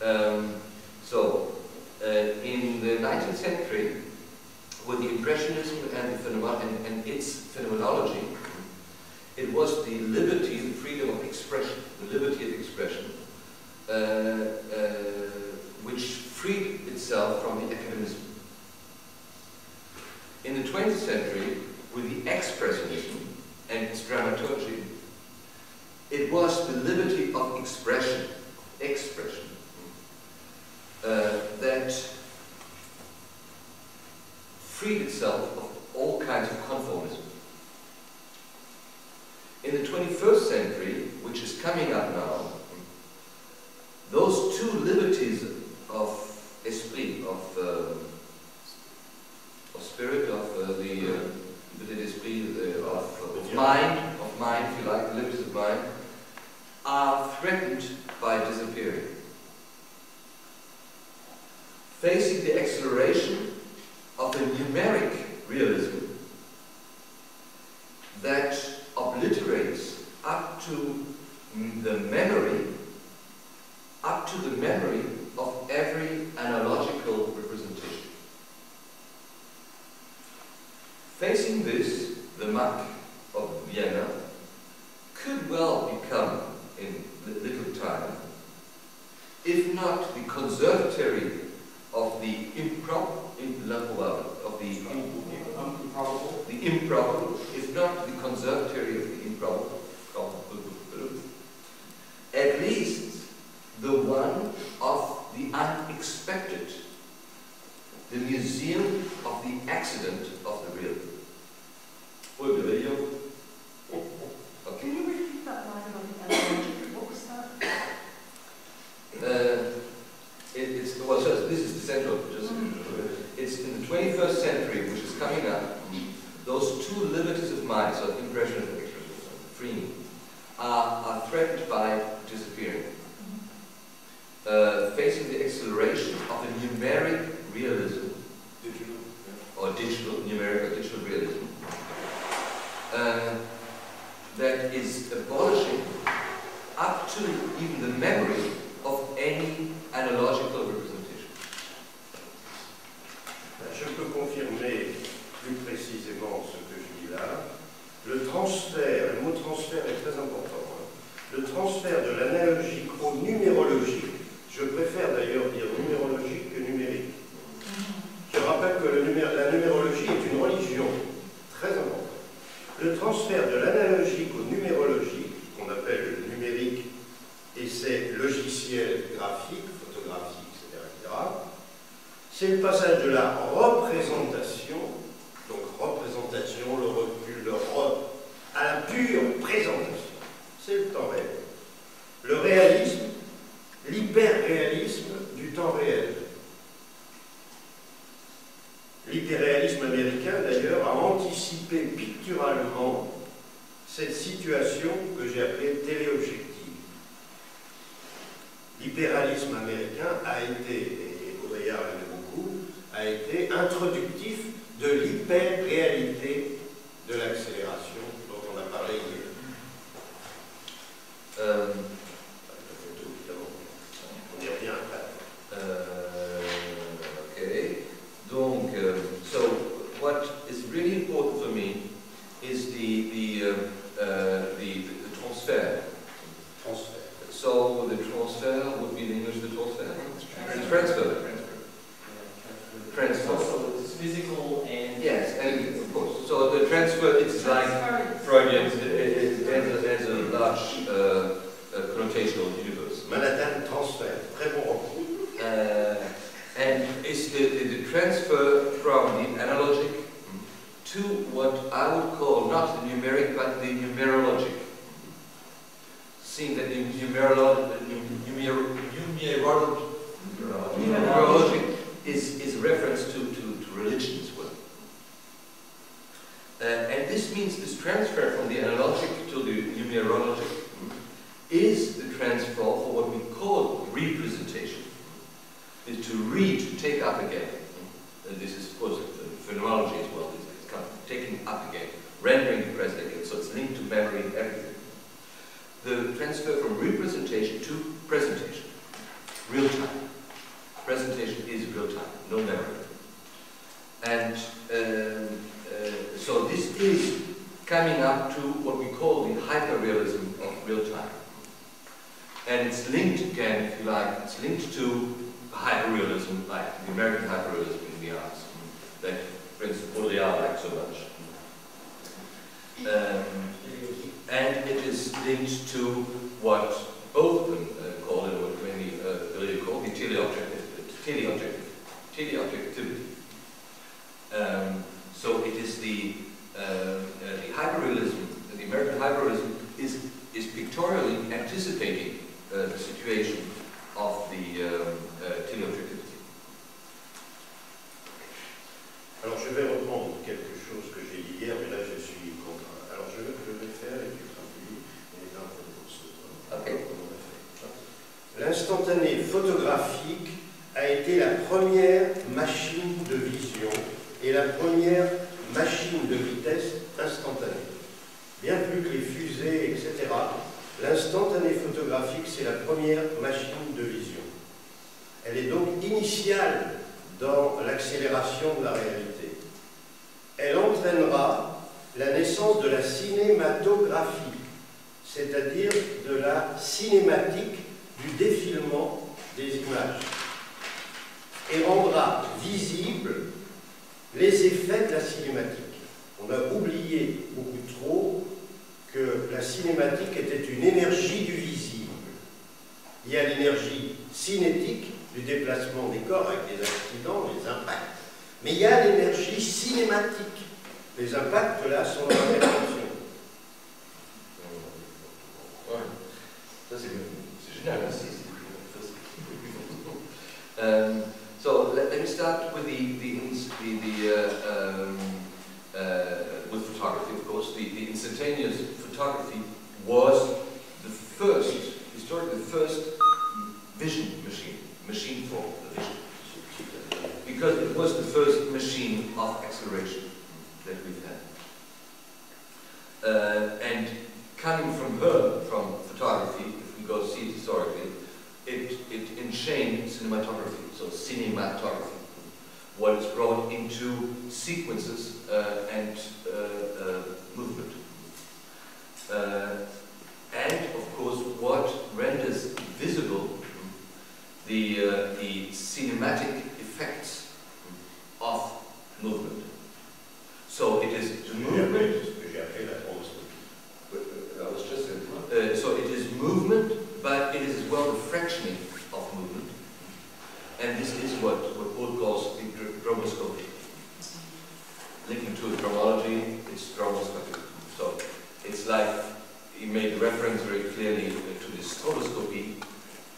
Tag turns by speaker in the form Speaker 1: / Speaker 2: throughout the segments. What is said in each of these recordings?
Speaker 1: In the 19th century, with the Impressionism and its phenomenology, it was the liberty, the freedom of expression, the liberty of expression, which freed itself from the academicism. In the 20th century, with the Expressionism and its dramaturgy, it was the liberty of expression, that freed itself of all kinds of conformism. In the 21st century, which is coming up now, those two liberties of esprit, of spirit, of liberté d'esprit, of mind, if you like, the liberties of mind, are threatened by disappearing. Facing the acceleration of a numeric realism that obliterates up to the memory of every analogical representation. Facing this, the Mack of Vienna could well become, in little time, if not the conservatory of the improbable, if not the conservatory of the improbable, at least the one of the unexpected, the museum of the accident of the real. Virilio. Okay.
Speaker 2: Can you repeat that line about the analogy? What was that?
Speaker 1: This is the central. It's in the 21st century, which is coming up. Those two liberties of mind, so impressionism and expressionism, freeing, are threatened by disappearing. Facing the acceleration of a numeric realism, numeric or digital realism, that is abolishing up to even the memory of any analogical representation.
Speaker 3: Je peux confirmer plus précisément ce que je dis là. Le transfert, le mot transfert est très important. Le transfert de l'analogique au numérologique, je préfère d'ailleurs dire numérologique que numérique. Je rappelle que la numérologie est une religion très importante. Le transfert de l'analogique au numérologique, qu'on appelle le numérique, et c'est logiciel graphique, photographique, etc., c'est le passage de la représentation, donc représentation, le recul, le à la pure présentation. C'est le temps réel. Le réalisme, l'hyperréalisme du temps réel. L'hyperréalisme américain, d'ailleurs, a anticipé picturalement cette situation que j'ai appelée téléobjective. L'hyperréalisme américain a été, et Baudrillard l'aimait beaucoup, a été introductif de l'hyperréalité de l'accélération dont on a parlé hier. On y revient après.
Speaker 1: Okay. Donc, so what is really important for me is the transfer. So the transfer would be in English the transfer? The transfer.
Speaker 4: So it's physical and...
Speaker 1: Yes, and of course. So the transfer, it's like Freudian, it has a large connotational universe.
Speaker 3: Manhattan transfer, très bon.
Speaker 1: And it's the transfer from the analogic to what I would call not the numeric but the numerologic. Seeing that the numerologic is a reference to religion as well. And this means this transfer from the analogic to the numerologic is the transfer for what we call representation. Is to take up again. This is, of course, phenomenology as well. It's kind of taking up again, rendering the present again. So it's linked to memory and everything. The transfer from representation to presentation. real time. Presentation is real time, no memory. And so this is coming up to what we call the hyperrealism of real time. And it's linked again, if you like, it's linked to hyperrealism, like the American hyperrealism in the arts, that for instance Virilio likes so much. And it is linked to what both of them call, and what many Virilio call, the teleobjectivity. So it is the hyperrealism, the American hyperrealism is pictorially anticipating the situation of the teleobjectivity.
Speaker 3: Alors je vais reprendre quelque chose que j'ai dit hier, mais là je suis contraint. Alors je vais faire et tu traduis et là pour ce temps.
Speaker 1: Okay.
Speaker 3: L'instantané photographique a été la première machine de vision et la première machine de vitesse instantanée. Bien plus que les fusées, etc., l'instantané photographique, c'est la première machine de vision. Elle est donc initiale dans l'accélération de la réalité. Elle entraînera la naissance de la cinématographie, c'est-à-dire de la cinématique du défilement des images, et rendra visibles les effets de la cinématique. On a oublié beaucoup trop que la cinématique était une énergie du visible. Il y a l'énergie cinétique du déplacement des corps avec les accidents, les impacts, mais il y a l'énergie cinématique. Les impacts là sont dans la réflexion.
Speaker 1: Ouais. Ça c'est génial. So let me start with with photography. Of course, the instantaneous photography was the first, historically, the first vision machine for the vision, because it was the first machine of acceleration that we've had. And coming from photography, if we go see it historically, it enchained cinematography. So cinematography, what is brought into sequences and movement. And of course, what renders visible the cinematic effects of movement. So it is the movement. So it is movement, but it is as well the fractioning of movement. And this is what Paul calls the dromoscopy. Linking to dromology, it's dromoscopy. So it's like he made reference very clearly to the stroboscopy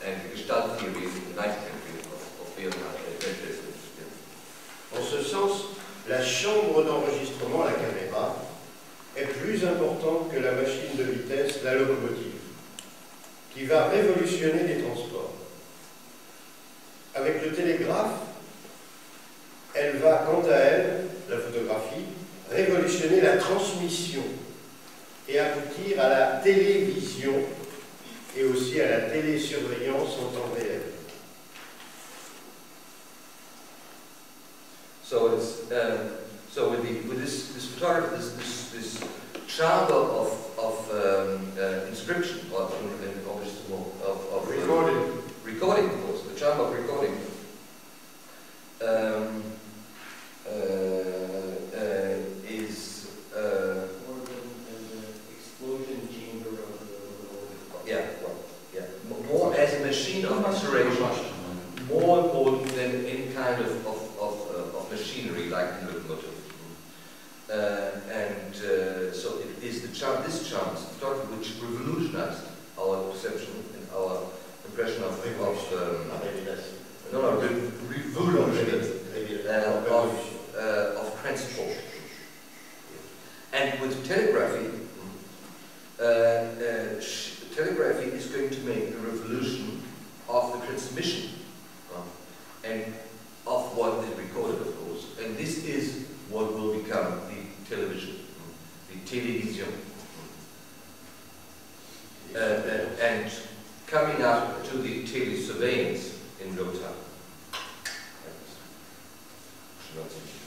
Speaker 1: and the Gestalt theory in the 19th century of Leonard.
Speaker 3: En ce sens, la chambre d'enregistrement, la caméra, est plus importante que la machine de vitesse, la locomotive, qui va révolutionner les transports. Avec le télégraphe, elle va, quant à elle, la photographie, révolutionner la transmission et aboutir à la télévision et aussi à la télésurveillance en temps réel.
Speaker 1: So it's so with this photography, this charm of inscription of recording, of course, the charm of recording is
Speaker 4: explosion chamber of the
Speaker 1: more as a machine of acceleration, more important than any kind of machinery like the locomotive. So it is this charm, photography, which revolutionized our perception and our impression of transport. And with telegraphy, telegraphy is going to make a revolution of the transmission and of what is recorded, of course. And this is what will become the television, the television. And coming up to the telesurveillance, in no time. Like this.